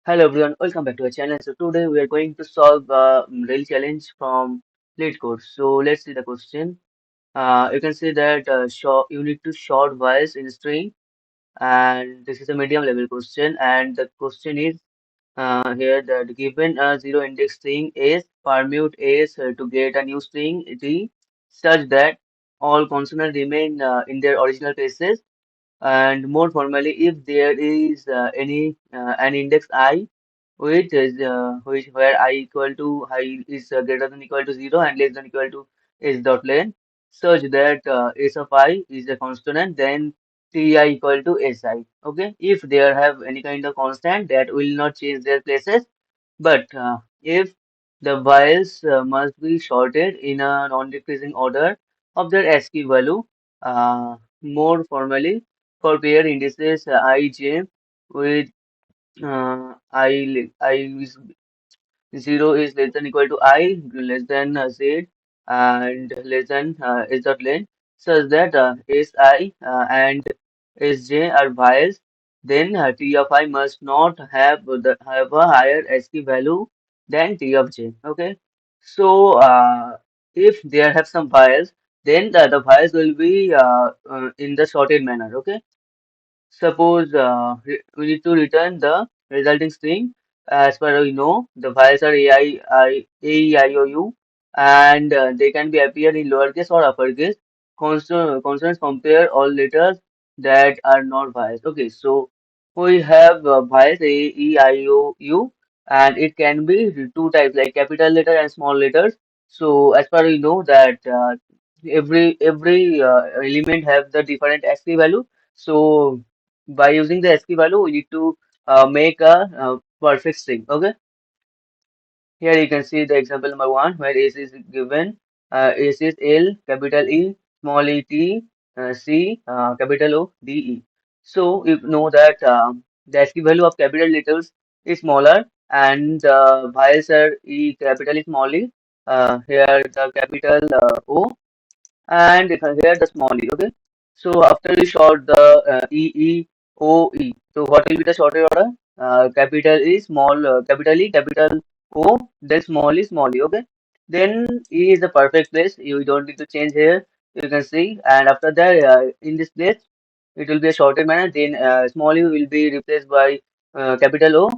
Hello everyone, welcome back to our channel. So today we are going to solve a real challenge from Leetcode. So let's see the question. You can see that you need to sort vowels in string, and this is a medium level question. And the question is here that given a zero index string S, permute S to get a new string T such that all consonants remain in their original places. And more formally, if there is any an index I which where I equal to I is greater than equal to 0 and less than equal to s dot len, such that s of I is a constant, then ti equal to si. Okay, if there have any kind of constant that will not change their places, but if the vowels must be sorted in a non-decreasing order of their ASCII value, more formally, for pair indices ij with I is 0 is less than equal to I, less than Z, and less than S dot len, such that Si and Sj are biased, then T of I must not have a higher ASCII value than T of j. Okay, so if there have some bias, then the bias will be in the sorted manner. Okay. Suppose we need to return the resulting string. As per we know, the files are A, E, I, O, U, and they can be appear in lowercase or uppercase. Consonants compare all letters that are not vowels. Okay, so we have vowels A, E, I, O, U, and it can be two types like capital letter and small letters. So as per we know that every element have the different ASCII value. So by using the ASCII value, we need to make a perfect string. Okay. Here you can see the example number one where S is given. S is L, capital E, small e T, C, capital O, D E. So you know that the ASCII value of capital letters is smaller and vowels are E, capital E, small e. Here the capital O and here the small e. Okay, so after we sort the E, so what will be the sorted order? Capital E, capital E, capital O, then small e. Okay, then E is the perfect place. You don't need to change here. You can see, and after that, in this place, it will be a sorted manner. Then small e will be replaced by capital O,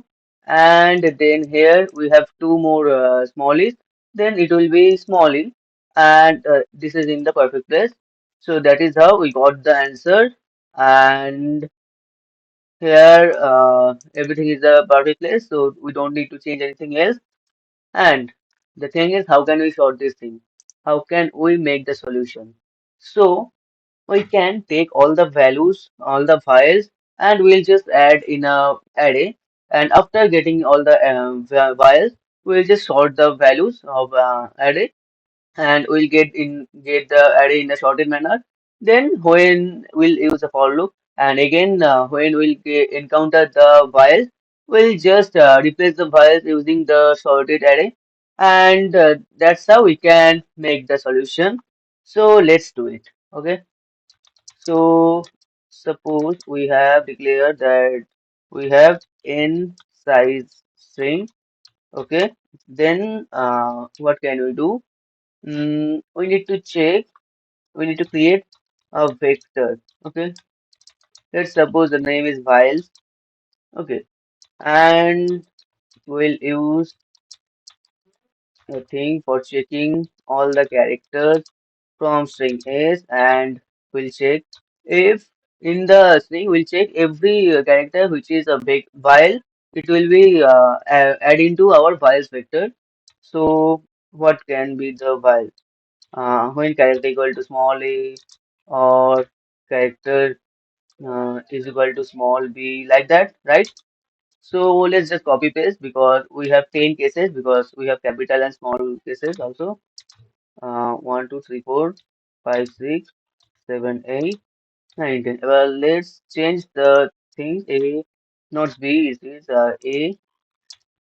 and then here we have two more small e's. Then it will be small e, and this is in the perfect place. So that is how we got the answer. And here everything is a perfect place, so we don't need to change anything else. And the thing is, how can we sort this thing? How can we make the solution? So we can take all the values, all the files, and we'll just add in a array. And after getting all the files, we'll just sort the values of array, and we'll get the array in a sorted manner. Then when we'll use a for loop, and again when we'll encounter the files, we'll just replace the files using the sorted array, and that's how we can make the solution. So let's do it. Okay. So suppose we have declared that we have n size string. Okay. Then what can we do? We need to check, we need to create a vector. Okay, let's suppose the name is Vowels. Okay, and we'll use a thing for checking all the characters from string S, and we'll check if in the string we'll check every character which is a big vowel. It will be add into our vowels vector. So what can be the vowel? When character equal to small a, or character is equal to small b, like that, right? So let's just copy paste because we have 10 cases, because we have capital and small cases also. 1 2 3 4 5 6 7 8 9 10. Well, let's change the thing. A, not b, it is A,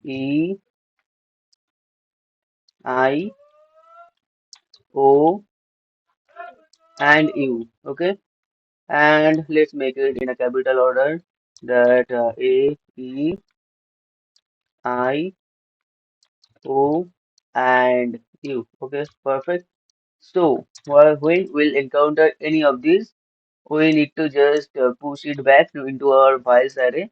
E, I, O, and U. Okay, and let's make it in a capital order, that A, E, I, O, and U. Okay, perfect. So, when we'll encounter any of these, we need to just push it back into our files array.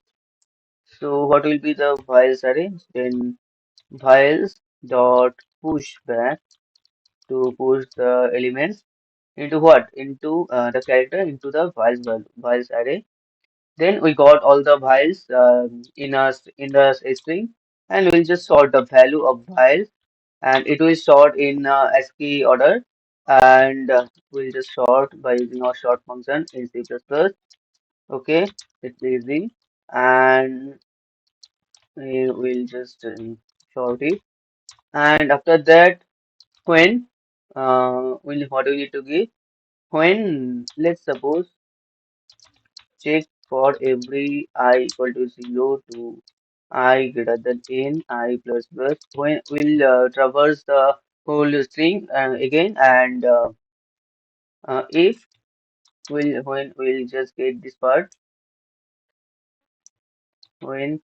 So, what will be the files array? Then files dot push back to push the elements into what? Into the character into the files array. Then we got all the files in the string, and we'll just sort the value of files, and it will sort in ASCII order, and we'll just sort by using our sort function in C++. Okay, it's easy, and we will just sort it, and after that, when what do we need to give? When let's suppose check for every I equal to 0 to I greater than n I plus plus, when we'll traverse the whole string again, and if when we'll just get this part, when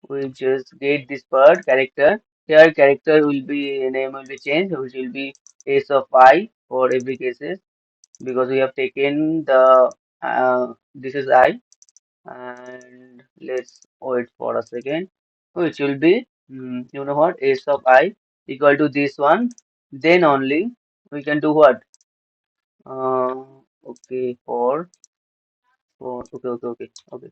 we just get this part character, here character will be name will be changed, which will be s of I for every cases, because we have taken the this is I, and let's wait for a second, which will be you know what, s of I equal to this one, then only we can do what, okay, for okay,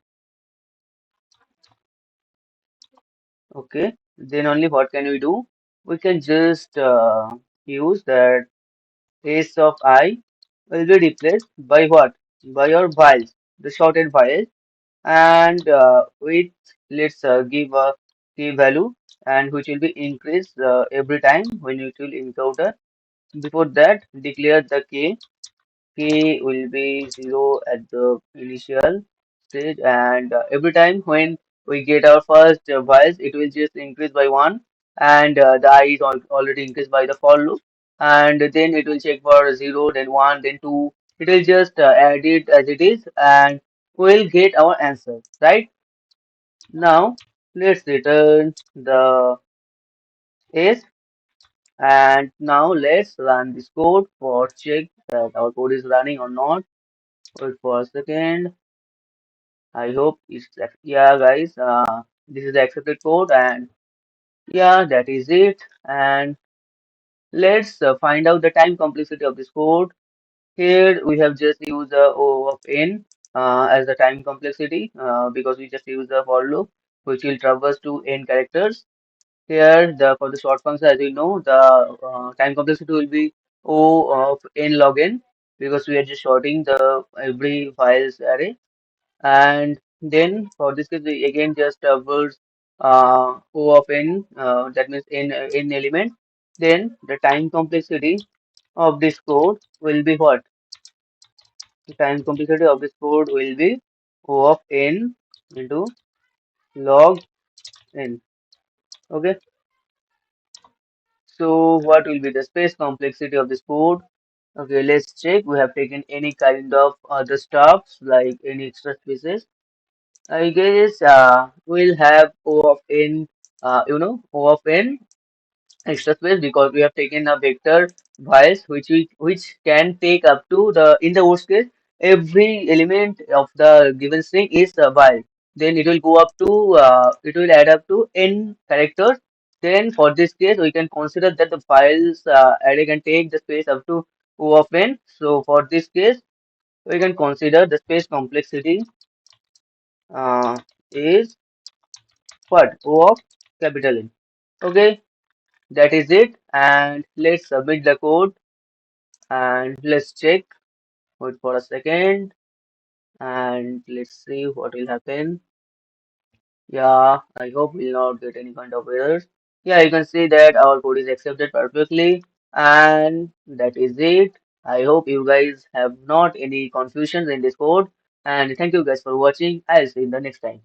okay, then only what can we do, we can just use that s of I will be replaced by what, by your files, the shorted files, and with let's give a key value, and which will be increased every time when it will encounter. Before that, declare the key will be 0 at the initial stage, and every time when we get our first bias, it will just increase by 1, and the I is already increased by the for loop, and then it will check for 0, then 1, then 2. It will just add it as it is, and we'll get our answer, right? Now, let's return the S, and now let's run this code for check that our code is running or not. Wait for a second. I hope it's yeah, guys. This is the accepted code, and yeah, that is it. And let's find out the time complexity of this code. Here we have just used the O of n as the time complexity because we just use the for loop, which will traverse to n characters. Here, the for the short function, as you know, the time complexity will be O of n log n, because we are just sorting the every files array. And then for this case, we again just words O of n, that means n element. Then the time complexity of this code will be what? The time complexity of this code will be O of n into log n. Okay. So what will be the space complexity of this code? Okay, let's check. We have taken any kind of other stuffs like any extra spaces. I guess we'll have O of n, O of n extra space, because we have taken a vector bias which can take up to the, in the worst case, every element of the given string is a bias. Then it will go up to it will add up to n characters. Then for this case, we can consider that the files array can take the space up to O of n. So for this case, we can consider the space complexity is what, O of capital N. Okay, that is it. And let's submit the code, and let's check. Wait for a second, and let's see what will happen. Yeah, I hope we'll not get any kind of errors. Yeah, you can see that our code is accepted perfectly, and that is it. I hope you guys have not any confusions in this code, and thank you guys for watching. I'll see you in the next time.